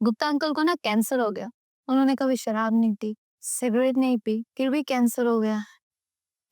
Gupta uncle को ना cancer हो गया। उन्होंने कभी शराब नहीं पी, सिगरेट नहीं पी, फिर भी कैंसर हो गया।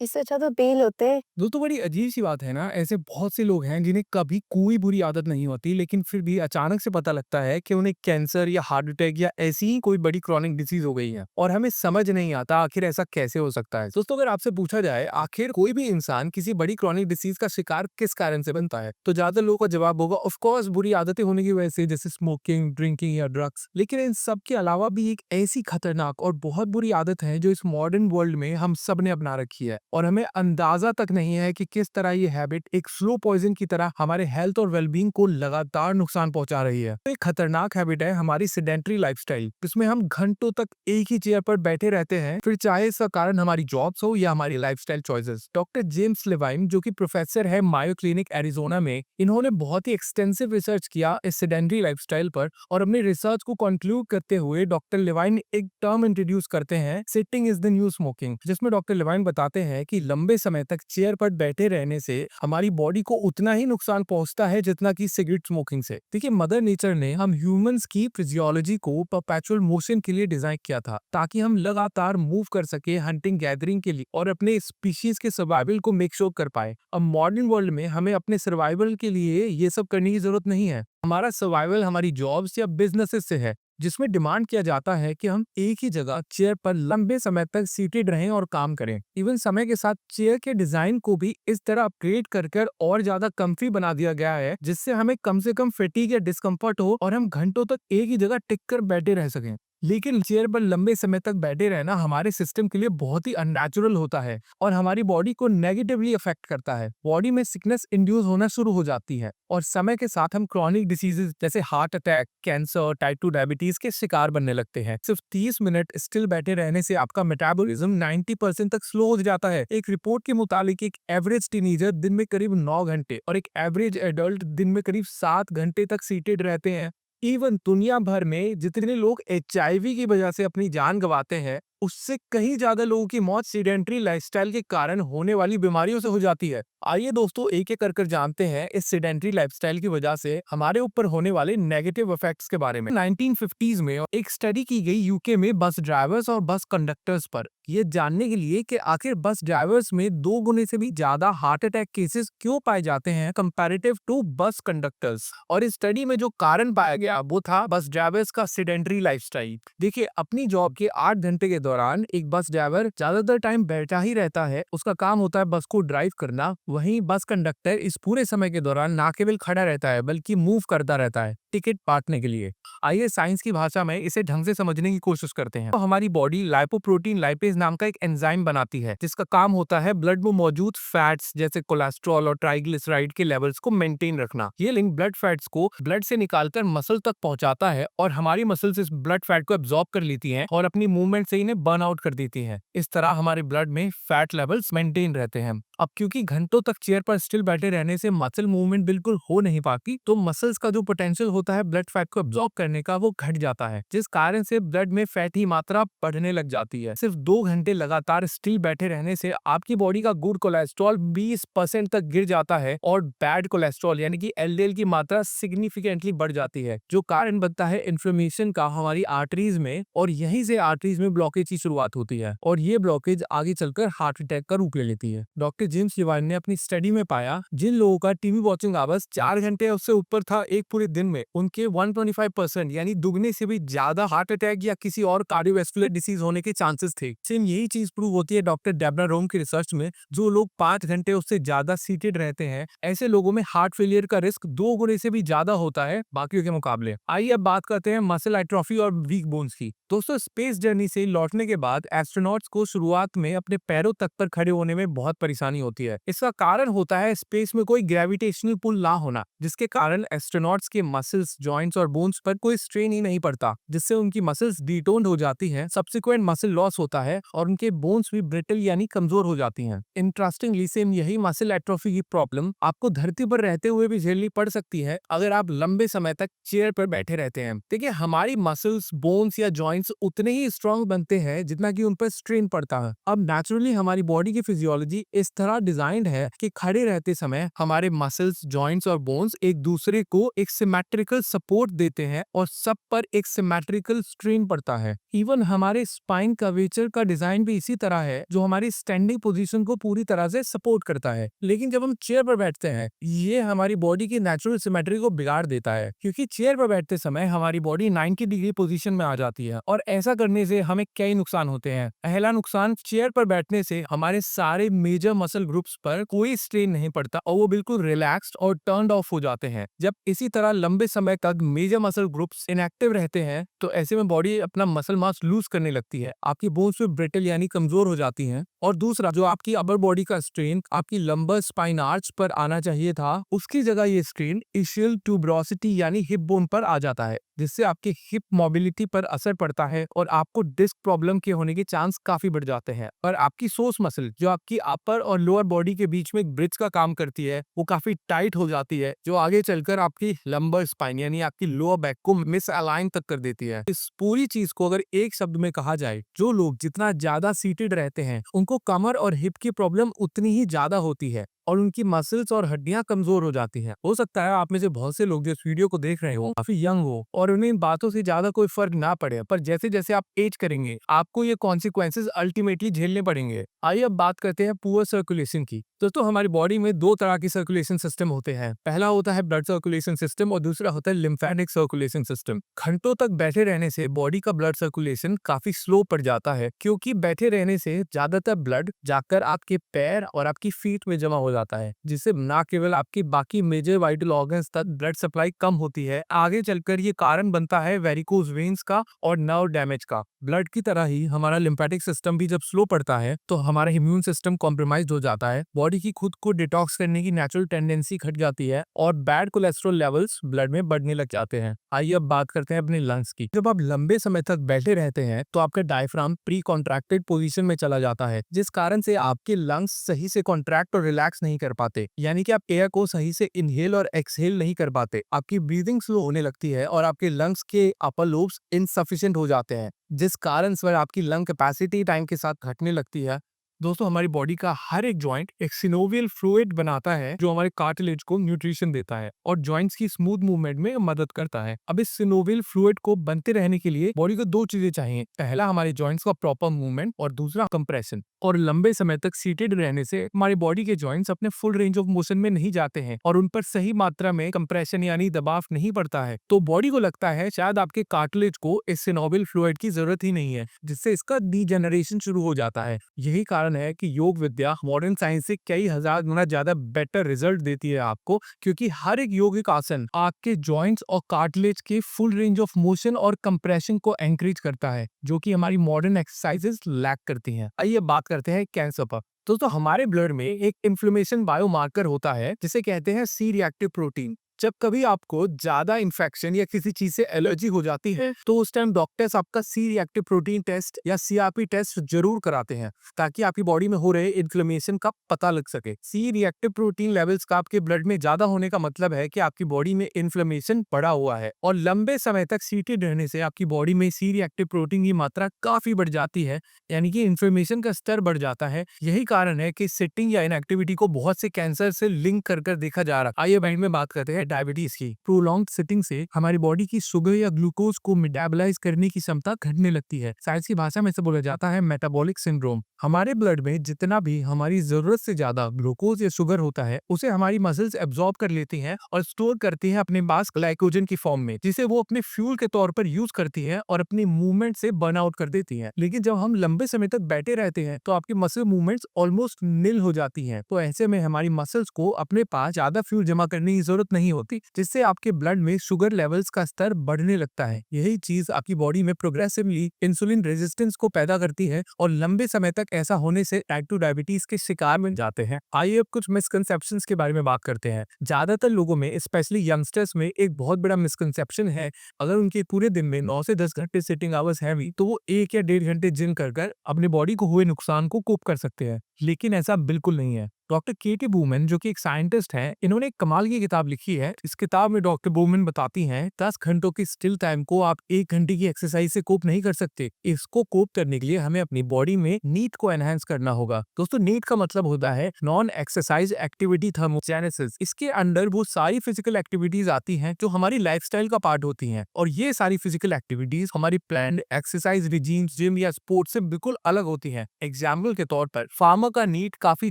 इससे अच्छा तो पी लेते। दोस्तों बड़ी अजीब सी बात है ना, ऐसे बहुत से लोग हैं जिन्हें कभी कोई बुरी आदत नहीं होती, लेकिन फिर भी अचानक से पता लगता है कि उन्हें कैंसर या हार्ट अटैक या ऐसी ही कोई बड़ी क्रॉनिक डिसीज हो गई है और हमें समझ नहीं आता आखिर ऐसा कैसे हो सकता है। दोस्तों अगर आपसे पूछा जाए आखिर कोई भी इंसान किसी बड़ी क्रॉनिक डिसीज का शिकार किस कारण से बनता है, तो ज्यादातर लोगों का जवाब होगा ऑफ कोर्स बुरी आदतें होने की वजह से, जैसे स्मोकिंग, ड्रिंकिंग या ड्रग्स। लेकिन इन सब के अलावा भी एक ऐसी खतरनाक और बहुत बुरी आदत है जो इस मॉडर्न वर्ल्ड में हम सब ने अपना रखी है और हमें अंदाजा तक नहीं है कि किस तरह ये हैबिट एक स्लो पॉइजन की तरह हमारे हेल्थ और वेलबींग को लगातार नुकसान पहुंचा रही है। तो एक खतरनाक हैबिट है हमारी सेडेंटरी लाइफस्टाइल, जिसमें हम घंटों तक एक ही चेयर पर बैठे रहते हैं, फिर चाहे इसका कारण हमारी जॉब्स हो या हमारी लाइफस्टाइल चॉइसेस। डॉक्टर जेम्स लेवाइन, जो कि प्रोफेसर है मायो क्लिनिक एरिजोना में, इन्होंने बहुत ही एक्सटेंसिव रिसर्च किया इस सेडेंटरी लाइफस्टाइल पर और अपनी रिसर्च को कंक्लूड करते हुए डॉक्टर लेवाइन एक टर्म इंट्रोड्यूस करते हैं, sitting is the new smoking, जिसमें डॉक्टर लेवाइन बताते हैं कि लंबे समय तक चेयर पर बैठे रहने से हमारी बॉडी को उतना ही नुकसान पहुंचता है जितना कि सिगरेट स्मोकिंग से। देखिए मदर नेचर ने हम ह्यूमंस की फिजियोलॉजी को परपेचुअल मोशन के लिए डिजाइन किया था, ताकि हम लगातार मूव कर सके हंटिंग गैदरिंग के लिए और अपने स्पीशीज के सर्वाइवल को मेक श्योर कर पाए। अब मॉडर्न वर्ल्ड में हमें अपने सर्वाइवल के लिए ये सब करने की जरूरत नहीं है। हमारा सर्वाइवल हमारी जॉब्स या बिजनेसेस से है, जिसमें डिमांड किया जाता है कि हम एक ही जगह चेयर पर लंबे समय तक सीटेड रहें और काम करें। इवन समय के साथ चेयर के डिजाइन को भी इस तरह अपग्रेड कर कर और ज्यादा कंफी बना दिया गया है, जिससे हमें कम से कम फटीग या डिस्कम्फर्ट हो और हम घंटों तक एक ही जगह टिक कर बैठे रह सकें। लेकिन चेयर पर लंबे समय तक बैठे रहना हमारे सिस्टम के लिए बहुत ही अननेचुरल होता है और हमारी बॉडी को नेगेटिवली अफेक्ट करता है। बॉडी में सिकनेस इंड्यूस होना शुरू हो जाती है और समय के साथ हम क्रॉनिक डिसीजेज जैसे heart attack, cancer, type 2 diabetes के शिकार बनने लगते हैं। सिर्फ 30 मिनट स्टिल बैठे रहने से आपका मेटाबॉलिज्म 90% तक स्लो हो जाता है। एक रिपोर्ट के मुताबिक एक एवरेज टीनेजर दिन में करीब 9 घंटे और एक एवरेज एडल्ट दिन में करीब 7 घंटे तक सीटेड रहते हैं। इवन दुनिया भर में जितने लोग एचआईवी की वजह से अपनी जान गंवाते हैं, उससे कहीं ज्यादा लोगों की मौत सीडेंटरी लाइफस्टाइल के कारण होने वाली बीमारियों से हो जाती है। आइए दोस्तों एक एक कर जानते हैं इस सीडेंटरी लाइफस्टाइल की वजह से हमारे ऊपर होने वाले नेगेटिव इफेक्ट्स के बारे में। 1950s में एक स्टडी की गई यूके में बस ड्राइवर्स और बस कंडक्टर्स पर, ये जानने के लिए कि आखिर बस ड्राइवर्स में 2 गुने से भी ज्यादा हार्ट अटैक केसेस क्यों पाए जाते हैं कंपैरेटिव टू बस कंडक्टर्स। और इस स्टडी में जो कारण पाया गया वो था बस ड्राइवर्स का सीडेंटरी लाइफस्टाइल। देखिए अपनी जॉब के 8 घंटे के दौरान एक बस ड्राइवर ज्यादातर टाइम बैठा ही रहता है, उसका काम होता है बस को ड्राइव करना। वहीं बस कंडक्टर इस पूरे समय के दौरान ना केवल खड़ा रहता है बल्कि मूव करता रहता है टिकट बांटने के लिए। आइए साइंस की भाषा में इसे ढंग से समझने की कोशिश करते हैं। तो हमारी बॉडी लाइपोप्रोटीन लाइपेज नाम का एक एंजाइम बनाती है, जिसका काम होता है ब्लड में मौजूद फैट्स जैसे कोलेस्ट्रॉल और ट्राइग्लिसराइड के लेवल्स को मेंटेन रखना। ये लिंक ब्लड फैट्स को ब्लड से निकालकर मसल तक पहुंचाता है और हमारी मसल्स इस ब्लड फैट को एब्जॉर्ब कर लेती हैं और अपनी मूवमेंट से इन्हें बर्न आउट कर देती हैं। इस तरह हमारे ब्लड में फैट लेवल्स मेंटेन रहते हैं। अब क्योंकि घंटों तक चेयर पर स्टिल बैठे रहने से मसल मूवमेंट बिल्कुल हो नहीं पाती, तो मसल्स का जो पोटेंशियल होता है ब्लड फैट को एब्जॉर्ब करने का वो घट जाता है, जिस कारण से ब्लड में फैट की मात्रा बढ़ने लग जाती है। सिर्फ 2 घंटे लगातार स्टिल बैठे रहने से आपकी बॉडी का गुड कोलेस्ट्रॉल 20% तक गिर जाता है और बैड कोलेस्ट्रॉल यानी कि एलडीएल की मात्रा सिग्निफिकेंटली बढ़ जाती है, जो कारण बनता है इन्फ्लेमेशन का हमारी आर्टरीज में, और यहीं से आर्टरीज में ब्लॉकेज की शुरुआत होती है और ये ब्लॉकेज आगे चलकर हार्ट अटैक का रूप ले लेती है। डॉक्टर जेम्स लिवाइन ने अपनी स्टडी में पाया जिन लोगों का टीवी वॉचिंग आवर्स 4 घंटे उससे ऊपर था एक पूरे दिन में, उनके 125% यानी दुगने से भी ज्यादा हार्ट अटैक या किसी और कार्डियोवैस्कुलर डिसीज होने के चांसेस थे। सेम यही चीज प्रूव होती है डॉक्टर डेब्रा रोम की रिसर्च में। जो लोग 5 घंटे उससे ज्यादा सीटेड रहते हैं, ऐसे लोगों में हार्ट फेलियर का रिस्क 2 गुने से भी ज्यादा होता है बाकियों के मुकाबले। आइए अब बात करते हैं मसल एट्रोफी और वीक बोन्स की। दोस्तों स्पेस जर्नी से लौटने के बाद एस्ट्रोनॉट्स को शुरुआत में अपने पैरों तक पर खड़े होने में बहुत परेशानी होती है। इसका कारण होता है स्पेस में कोई ग्रेविटेशनल पुल ना होना, जिसके कारण एस्ट्रोनॉट्स के मसल्स, जॉइंट्स और बोन्स पर कोई स्ट्रेन ही नहीं पड़ता, जिससे उनकी मसल्स डिटोन्ड हो जाती हैं, सब्सिक्वेंट मसल लॉस होता है और उनके बोन्स भी ब्रिटल यानी कमजोर हो जाती हैं। इंटरेस्टिंगली सेम यही मसल एट्रोफी की प्रॉब्लम आपको धरती पर रहते हुए भी झेलनी पड़ सकती है अगर आप लंबे समय तक चेयर पर बैठे रहते हैं। देखिए हमारी मसल्स, बोन्स या जॉइंट्स उतने ही स्ट्रांग बनते हैं जितना कि उन पर स्ट्रेन पड़ता है। अब नेचुरली हमारी बॉडी की फिजियोलॉजी इस तरह डिजाइंड है कि खड़े रहते समय हमारे मसल्स, जॉइंट्स और बोन्स एक दूसरे को एक सिमेट्रिकल सपोर्ट देते हैं और सब पर एक सिमेट्रिकल स्ट्रेन पड़ता है। इवन हमारे स्पाइन कर्वेचर का डिजाइन भी इसी तरह है जो हमारी स्टैंडिंग पोजीशन को पूरी तरह से सपोर्ट करता है। लेकिन जब हम चेयर पर बैठते हैं ये हमारी बॉडी की नेचुरल सिमेट्री को बिगाड़ देता है, क्योंकि चेयर पर बैठते समय हमारी बॉडी 90 डिग्री पोजीशन में आ जाती है और ऐसा करने से हमें कई नुकसान होते हैं। पहला नुकसान, चेयर पर बैठने से हमारे सारे मेजर मसल ग्रुप्स पर कोई स्ट्रेन नहीं पड़ता और वो बिल्कुल रिलैक्स्ड और टर्न्ड ऑफ हो जाते हैं। जब इसी तरह लंबे समय तक मेजर मसल ग्रुप्स इनएक्टिव रहते हैं तो ऐसे में बॉडी अपना मसल मास लूज करने लगती है, आपकी बोन्स भी ब्रिटल यानी कमजोर हो जाती हैं। और दूसरा, जो आपकी अपर बॉडी का स्ट्रेन आपकी लंबर स्पाइन आर्च पर आना चाहिए था, उसकी जगह ये स्ट्रेन इशियल ट्यूबरोसिटी यानी हिप बोन पर आ जाता है, जिससे आपके हिप मोबिलिटी पर असर पड़ता है और आपको डिस्क प्रॉब्लम के होने के चांस काफी बढ़ जाते हैं। और आपकी सोस मसल जो आपकी अपर और लोअर बॉडी के बीच में एक ब्रिज का काम करती है वो काफी टाइट हो जाती है, जो आगे चलकर आपकी लंबर स्पाइन यानी आपकी लोअर बैक को मिस अलाइन तक कर देती है। इस पूरी चीज को अगर एक शब्द में कहा जाए, जो लोग जितना ज्यादा सीटेड रहते हैं उनको कमर और हिप की प्रॉब्लम उतनी ही ज्यादा होती है और उनकी मसल्स और हड्डियां कमजोर हो जाती हैं। हो सकता है आप में से बहुत से लोग जो इस वीडियो को देख रहे हो काफी यंग हो और उन्हें इन बातों से ज्यादा कोई फर्क ना पड़े, पर जैसे जैसे आप एज करेंगे आपको ये कॉन्सिक्वेंसेस अल्टीमेटली झेलने पड़ेंगे। आइए अब बात करते हैं पुअर सर्कुलेशन की। दोस्तों, हमारी बॉडी में दो तरह की सर्कुलेशन सिस्टम होते हैं। पहला होता है ब्लड सर्कुलेशन सिस्टम और दूसरा होता है लिम्फेटिक सर्कुलेशन सिस्टम। घंटों तक बैठे रहने से बॉडी का ब्लड सर्कुलेशन काफी स्लो पड़ जाता है, क्योंकि बैठे रहने से ज्यादातर ब्लड जाकर आपके पैर और आपकी फीट में जमा हो जाता है, जिससे न केवल आपकी बाकी मेजर वाइटल ऑर्गन्स तक ब्लड सप्लाई कम होती है, आगे चलकर ये कारण बनता है वेरिकोज वेन्स का और नर्व डैमेज का। ब्लड की तरह ही हमारा लिम्फेटिक सिस्टम भी जब स्लो पड़ता है तो हमारा इम्यून सिस्टम कॉम्प्रोमाइज हो जाता है, बॉडी की खुद को डिटॉक्स करने की नेचुरल टेंडेंसी घट जाती है और बैड कोलेस्ट्रॉल लेवल्स ब्लड में बढ़ने लग जाते हैं। आइए अब बात करते हैं अपने लंग्स की। जब आप लंबे समय तक बैठे रहते हैं तो आपका डायफ्राम प्री कॉन्ट्रैक्टेड पोजीशन में चला जाता है, जिस कारण से आपके लंग्स सही से कॉन्ट्रैक्ट और रिलैक्स नहीं कर पाते, यानी कि आप एयर को सही से इनहेल और एक्सहेल नहीं कर पाते। आपकी ब्रीदिंग स्लो होने लगती है और आपके लंग्स के अपर लोब्स इनसफिशिएंट हो जाते हैं, जिस कारण से आपकी लंग कैपेसिटी टाइम के साथ घटने लगती है। दोस्तों, हमारी बॉडी का हर एक जॉइंट एक सिनोवियल फ्लूइड बनाता है जो हमारे कार्टिलेज को न्यूट्रिशन देता है और जॉइंट्स की स्मूथ मूवमेंट में मदद करता है। अब इस सिनोवियल फ्लूइड को बनते रहने के लिए बॉडी को दो चीजें चाहिए, पहला हमारे जॉइंट्स का प्रॉपर मूवमेंट और दूसरा कंप्रेशन। और लंबे समय तक सीटेड रहने से हमारी बॉडी के जॉइंट्स अपने फुल रेंज ऑफ मोशन में नहीं जाते हैं और उन पर सही मात्रा में कंप्रेशन यानी दबाव नहीं पड़ता है, तो बॉडी को लगता है शायद आपके कार्टिलेज को इस सिनोवियल फ्लूइड की जरूरत ही नहीं है, जिससे इसका डीजेनरेशन शुरू हो जाता है। यही कारण है कि योग विद्या मॉडर्न साइंस से कई हजार गुना ज्यादा बेटर रिजल्ट देती है आपको, क्योंकि हर एक योगिक आसन आपके जॉइंट्स और कार्टिलेज के फुल रेंज ऑफ मोशन और कंप्रेशन को एनकरेज करता है, जो कि हमारी मॉडर्न एक्सरसाइजेस लैक करती हैं। आइए बात करते हैं कैंसर पर। दोस्तों, हमारे ब्लड में एक इन्फ्लेमेशन बायोमार्कर होता है जिसे कहते हैं सी रिएक्टिव प्रोटीन। जब कभी आपको ज्यादा इन्फेक्शन या किसी चीज से एलर्जी हो जाती है तो उस टाइम डॉक्टर्स आपका सी रिएक्टिव प्रोटीन टेस्ट या सीआरपी टेस्ट जरूर कराते हैं, ताकि आपकी बॉडी में हो रहे इन्फ्लेमेशन का पता लग सके। सी रिएक्टिव प्रोटीन लेवल्स का आपके ब्लड में ज्यादा होने का मतलब है कि आपकी बॉडी में इन्फ्लेमेशन बढ़ा हुआ है, और लंबे समय तक सीटेड रहने से आपकी बॉडी में सी रिएक्टिव प्रोटीन की मात्रा काफी बढ़ जाती है, यानी कि इन्फ्लेमेशन का स्तर बढ़ जाता है। यही कारण है कि सिटिंग या इनएक्टिविटी को बहुत से कैंसर से लिंक कर देखा जा रहा है। आइए बैंड में बात करते हैं डायबिटीज की। प्रोलॉन्ग्ड सिटिंग से हमारी बॉडी की शुगर या ग्लूकोज को मेटाबोलाइज करने की क्षमता घटने लगती है। साइंस की भाषा में इसे बोला जाता है मेटाबॉलिक सिंड्रोम। हमारे ब्लड में जितना भी हमारी जरूरत से ज्यादा ग्लूकोज या शुगर होता है उसे हमारी मसल्स एब्जॉर्ब कर लेती हैं और स्टोर करती हैं अपने पास ग्लाइकोजन की फॉर्म में, जिसे वो अपने फ्यूल के तौर पर यूज करती है और अपनी मूवमेंट से बर्न आउट कर देती है। लेकिन जब हम लंबे समय तक बैठे रहते हैं तो आपकी मसल मूवमेंट्स ऑलमोस्ट निल हो जाती हैं, तो ऐसे में हमारी मसल्स को अपने पास ज्यादा फ्यूल जमा करने की जरूरत नहीं होती, जिससे आपके ब्लड में शुगर लेवल्स का स्तर बढ़ने लगता है। यही चीज आपकी बॉडी में प्रोग्रेसिवली इंसुलिन रेजिस्टेंस को पैदा करती है और लंबे समय तक ऐसा होने से टाइप 2 डायबिटीज के शिकार बन जाते हैं। आइए अब कुछ मिसकंसेप्शंस के बारे में बात करते हैं। ज्यादातर लोगों में स्पेशली यंगस्टर्स में एक बहुत बड़ा मिसकंसेप्शन है, अगर उनके पूरे दिन में 9 से 10 घंटे सिटिंग आवर्स है तो वो 1 या 1.5 घंटे जिम कर अपने बॉडी को हुए नुकसान को कोप कर सकते हैं, लेकिन ऐसा बिल्कुल नहीं है। डॉक्टर केटी बूमन जो कि एक साइंटिस्ट हैं, इन्होंने एक कमाल की किताब लिखी है। इस किताब में डॉक्टर बूमन बताती हैं 10 घंटों की स्टिल टाइम को आप 1 घंटे की एक्सरसाइज से कोप नहीं कर सकते। इसको कोप करने के लिए हमें अपनी बॉडी में नीट को एनहांस करना होगा। दोस्तों, नीट का मतलब होता है नॉन एक्सरसाइज एक्टिविटी थर्मोजेनेसिस। इसके अंडर वो सारी फिजिकल एक्टिविटीज आती हैं जो हमारी लाइफस्टाइल का पार्ट होती हैं, और ये सारी फिजिकल एक्टिविटीज हमारी प्लान्ड एक्सरसाइज रिजीम, जिम या स्पोर्ट्स से बिल्कुल अलग होती हैं। एग्जाम्पल के तौर पर फार्मा का नीड काफी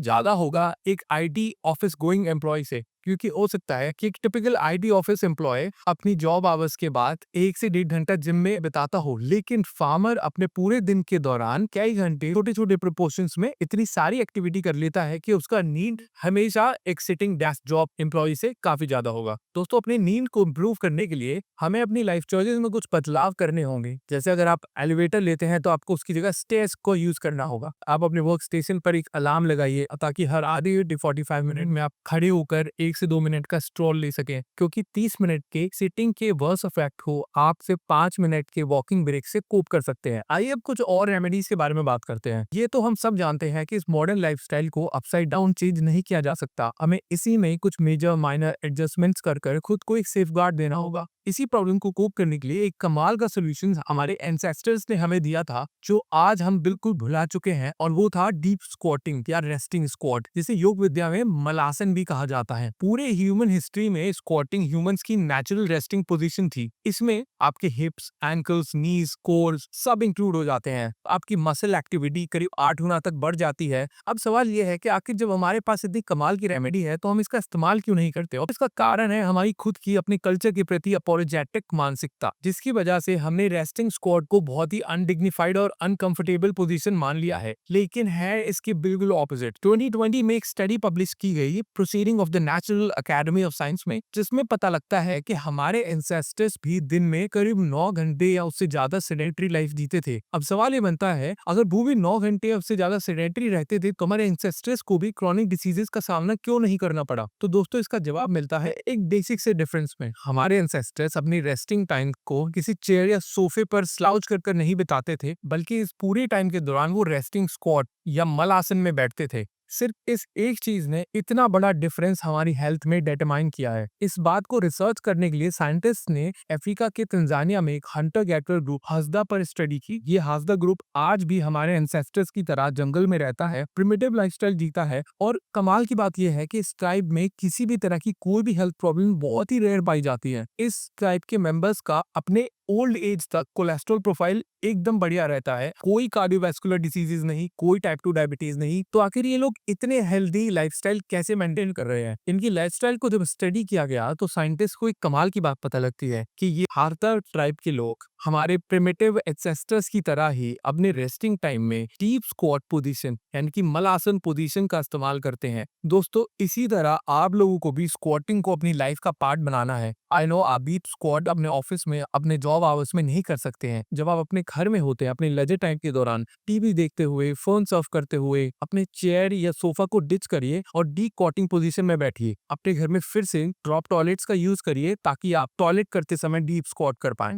ज्यादा होगा एक आईटी ऑफिस गोइंग एम्प्लॉय से, क्योंकि हो सकता है कि एक टिपिकल आईटी ऑफिस एम्प्लॉय अपनी जॉब आवर्स के बाद 1 से 1.5 घंटा जिम में बिताता हो, लेकिन फार्मर अपने पूरे दिन के दौरान कई घंटे छोटे छोटे प्रोपोर्शंस में इतनी सारी एक्टिविटी कर लेता है कि उसका नीड हमेशा एक सिटिंग डेस्क जॉब एम्प्लॉय से काफी ज्यादा होगा। दोस्तों, अपनी नींद को इम्प्रूव करने के लिए हमें अपनी लाइफ चॉइसेस में कुछ बदलाव करने होंगे। जैसे अगर आप एलिवेटर लेते हैं तो आपको उसकी जगह स्टेयर्स को यूज करना होगा। आप अपने वर्क स्टेशन पर एक अलार्म लगाइए ताकि हर आधे 45 मिनट में आप खड़े होकर 1 से 2 मिनट का स्ट्रोल ले सकें, क्योंकि 30 मिनट के सिटिंग के वर्स इफेक्ट को आप सिर्फ 5 मिनट के वॉकिंग ब्रेक से कोप कर सकते हैं। आइए अब कुछ और रेमेडीज के बारे में बात करते हैं। ये तो हम सब जानते हैं कि इस मॉडर्न लाइफस्टाइल को अपसाइड डाउन चेंज नहीं किया जा सकता। हमें इसी में कुछ मेजर माइनर एडजस्टमेंट्स कर खुद को एक सेफगार्ड देना होगा। इसी प्रॉब्लम को कोप करने के लिए एक कमाल का सोल्यूशन हमारे एंसेस्टर्स ने हमें दिया था, जो आज हम बिल्कुल भुला चुके हैं, और वो था डीप स्क्वाटिंग या रेस्टिंग स्क्वाट, जिसे योग विद्या में मलासन भी कहा जाता है। पूरे ह्यूमन हिस्ट्री में स्क्वाटिंग ह्यूमंस की नेचुरल रेस्टिंग पोजीशन थी। इसमें आपके हिप्स, एंकल्स, नीज, कोर्स सब इंक्लूड हो जाते हैं। आपकी मसल एक्टिविटी करीब 8 गुना तक बढ़ जाती है। अब सवाल यह है कि आखिर जब हमारे पास इतनी कमाल की रेमेडी है तो हम इसका इस्तेमाल क्यों नहीं करते? और इसका कारण है हमारी खुद की अपने कल्चर के प्रति अपोलोजेटिक मानसिकता, जिसकी वजह से हमने रेस्टिंग स्क्वाट को बहुत ही अनडिग्निफाइड और अनकंफर्टेबल पोजीशन मान लिया है, लेकिन है इसके बिल्कुल ऑपोजिट। 2020 में एक स्टडी पब्लिश की गई proceeding of the national academy of science में, जिसमें पता लगता है कि हमारे एंसेस्टर्स भी दिन में करीब 9 घंटे या उससे ज्यादा सेडेंटरी लाइफ जीते थे। अब सवाल ये बनता है, अगर वो भी 9 घंटे या उससे ज्यादा सेडेंटरी रहते थे तो हमारे एंसेस्टर्स को भी क्रॉनिक डिसीजेस का सामना क्यों नहीं करना पड़ा? तो दोस्तों, इसका जवाब मिलता है एक बेसिक से डिफरेंस में। हमारे एंसेस्टर्स अपनी रेस्टिंग टाइम को किसी चेयर या सोफे पर स्लाउच कर नहीं बिताते थे, बल्कि इस पूरे टाइम के दौरान वो रेस्टिंग स्क्वाट या मलासन में बैठते थे। सिर्फ इस एक चीज ने इतना बड़ा डिफरेंस हमारी हेल्थ में डिटरमाइन किया है। इस बात को रिसर्च करने के लिए साइंटिस्ट ने अफ्रीका के तंजानिया में एक हंटर गैथरर ग्रुप हासदा पर स्टडी की। ये हासदा ग्रुप आज भी हमारे एंसेस्टर्स की तरह जंगल में रहता है, प्रिमिटिव लाइफस्टाइल जीता है, और कमाल की बात यह है कि इस ट्राइब में किसी भी तरह की कोई भी हेल्थ प्रॉब्लम बहुत ही रेयर पाई जाती है। इस ट्राइब के मेंबर्स का अपने ओल्ड एज तक कोलेस्ट्रॉल प्रोफाइल एकदम बढ़िया रहता है, कोई कार्डियोवैस्कुलर डिसीजेज नहीं, कोई टाइप 2 डायबिटीज नहीं। तो आखिर ये लोग इतने हेल्दी लाइफस्टाइल कैसे मेंटेन कर रहे हैं? इनकी लाइफस्टाइल को जब स्टडी किया गया तो साइंटिस्ट को एक कमाल की बात पता लगती है कि ये हारता ट्राइब के लोग हमारे प्रिमिटिव एंसेस्टर्स की तरह ही अपने रेस्टिंग टाइम में डीप स्क्वाट पोजीशन यानी कि मलासन पोजीशन का इस्तेमाल करते हैं। दोस्तों, इसी तरह आप लोगों को भी स्क्वाटिंग को अपनी लाइफ का पार्ट बनाना है। आई नो आप डीप स्क्वाट अपने ऑफिस में, अपने जॉब आवर्स में नहीं कर सकते हैं। जब आप अपने घर में होते हैं, अपने लेजर टाइम के दौरान टीवी देखते हुए, फोन सर्फ करते हुए, अपने चेयर या सोफा को डिच करिए और डीप स्क्वाटिंग पोजीशन में बैठिए। अपने घर में फिर से ड्रॉप टॉयलेट्स का यूज करिए ताकि आप टॉयलेट करते समय डीप स्क्वाट कर पाएं।